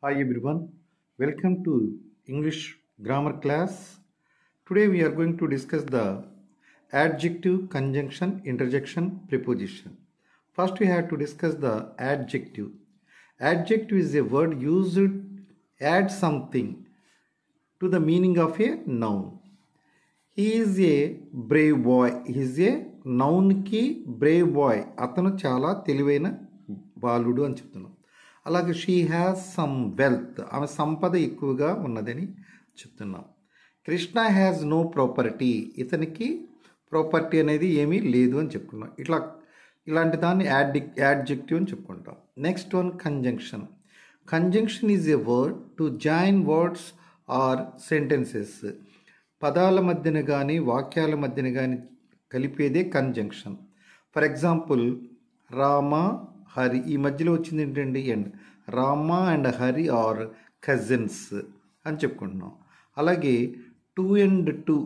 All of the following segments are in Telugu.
Hi everyone, welcome to English grammar class. Today we are going to discuss the adjective, conjunction, interjection, preposition. First we have to discuss the adjective. Adjective is a word used to add something to the meaning of a noun. He is a brave boy. He is a noun ki brave boy. అతను చాలా తెలివైన బాలుడు అని చెప్తున్నాం. అలాగే షీ హ్యాస్ సమ్ వెల్త్, ఆమె సంపద ఎక్కువగా ఉన్నదని చెప్తున్నాం. కృష్ణ హ్యాస్ నో ప్రాపర్టీ, ఇతనికి ప్రాపర్టీ అనేది ఏమీ లేదు అని చెప్పుకున్నాం. ఇలాంటి దాన్ని యాడ్జెక్టివ్ అని చెప్పుకుంటాం. Next one conjunction. Conjunction is a word to join words or sentences. పదాల మధ్యన కానీ వాక్యాల మధ్యన కానీ కలిపేదే conjunction. For example Rama Hari, ఈ మధ్యలో వచ్చింది ఏంటండి and Rama and Hari are cousins అని చెప్పుకుంటున్నాం. అలాగే 2 and 2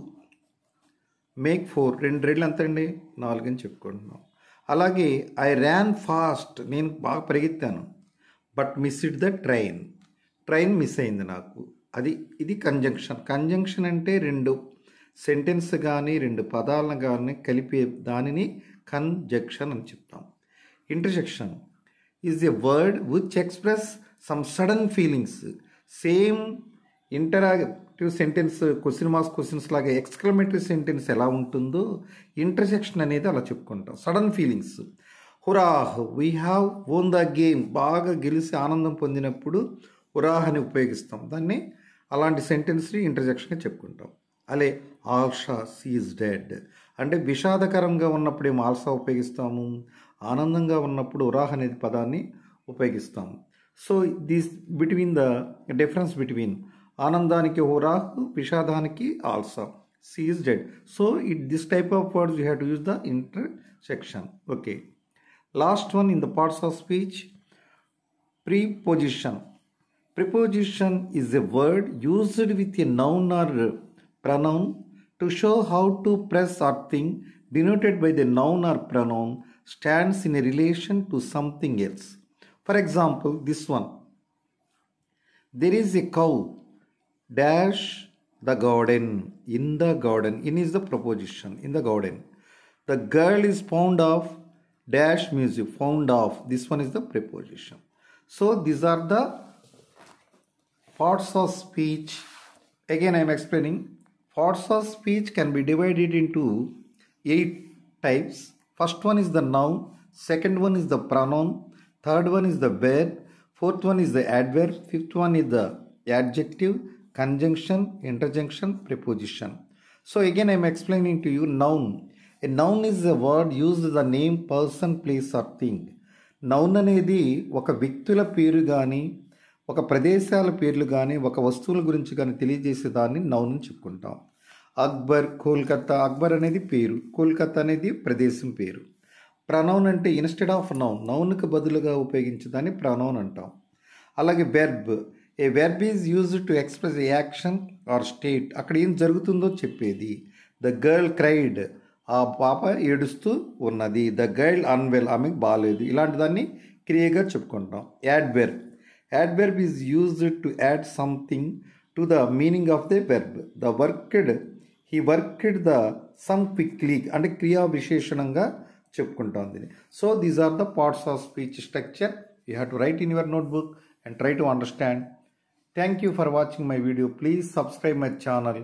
మేక్ 4, 2 రెడ్లు ఎంత అండి 4 అని చెప్పుకుంటున్నాం. అలాగే ఐ ర్యాన్ ఫాస్ట్, నేను బాగా పరిగెత్తాను. But missed the train miss అయింది నాకు. ఇది కంజంక్షన్. కంజంక్షన్ అంటే 2 సెంటెన్స్ కానీ 2 పదాలను కానీ కలిపే దానిని కంజంక్షన్ అని చెప్తాం. Interjection is a word which express some sudden feelings. Same interactive sentence questions లాగా ఎక్స్క్లమేటరీ సెంటెన్స్ ఎలా ఉంటుందో ఇంటర్జెక్షన్ అనేది అలా చెప్పుకుంటాం. Sudden feelings, hurrah we have won the game, బాగా గెలిచి ఆనందం పొందినప్పుడు హురాహ్ అని ఉపయోగిస్తాం. దాన్ని అలాంటి సెంటెన్స్ని ఇంటర్జెక్షన్గా చెప్పుకుంటాం. అలే ఆల్షా సీజ్ డెడ్ అంటే విషాదకరంగా ఉన్నప్పుడేమో ఆల్సా ఉపయోగిస్తాము, ఆనందంగా ఉన్నప్పుడు ఉరాహ్ అనేది పదాన్ని ఉపయోగిస్తాము. So this between the difference between ఆనందానికి హురాహ్, విషాదానికి alas, she's dead. So this type of words you have to use the interjection. Okay, last one in the parts of speech, preposition. Preposition is a word used with a noun or pronoun to show how to press or thing denoted by the noun or pronoun stands in a relation to something else. For example, this one. There is a cow dash the garden. In the garden. In is the preposition. In the garden. The girl is fond of dash music. Fond of. This one is the preposition. So these are the parts of speech. Again I am explaining. Parts of speech can be divided into 8 types. First one is the noun, second one is the pronoun, third one is the verb, fourth one is the adverb, fifth one is the adjective, conjunction, interjection, preposition. So again I am explaining to you noun. A noun is a word used the name, person, place or thing. Noun అనేది ఒక వ్యక్తుల పేరు కానీ ఒక ప్రదేశాల పేర్లు కానీ ఒక వస్తువుల గురించి కానీ తెలియజేసే దాన్ని నౌన్ అని చెప్పుకుంటాం. అక్బర్ కోల్కతా, అక్బర్ అనేది పేరు, కోల్కతా అనేది ప్రదేశం పేరు. ప్రనౌన్ అంటే ఇన్స్టెడ్ ఆఫ్ నౌన్, నౌన్కి బదులుగా ఉపయోగించేదాన్ని ప్రనౌన్ అంటాం. అలాగే verb, a verb is used to express action or state, అక్కడ ఏం జరుగుతుందో చెప్పేది. ద గర్ల్ క్రైడ్, ఆ పాప ఏడుస్తూ ఉన్నది. ద గర్ల్ అన్వెల్, ఆమెకు బాగాలేదు. ఇలాంటి దాన్ని క్రియగా చెప్పుకుంటాం. Adverb, adverb is used to add something to the meaning of the verb. The worked, he worked the sum quickly అంటే క్రియా విశేషణంగా చెప్పుకుంటాం దీన్ని. So these are the parts of speech structure. You have to write in your notebook and try to understand. Thank you for watching my video. Please subscribe my channel.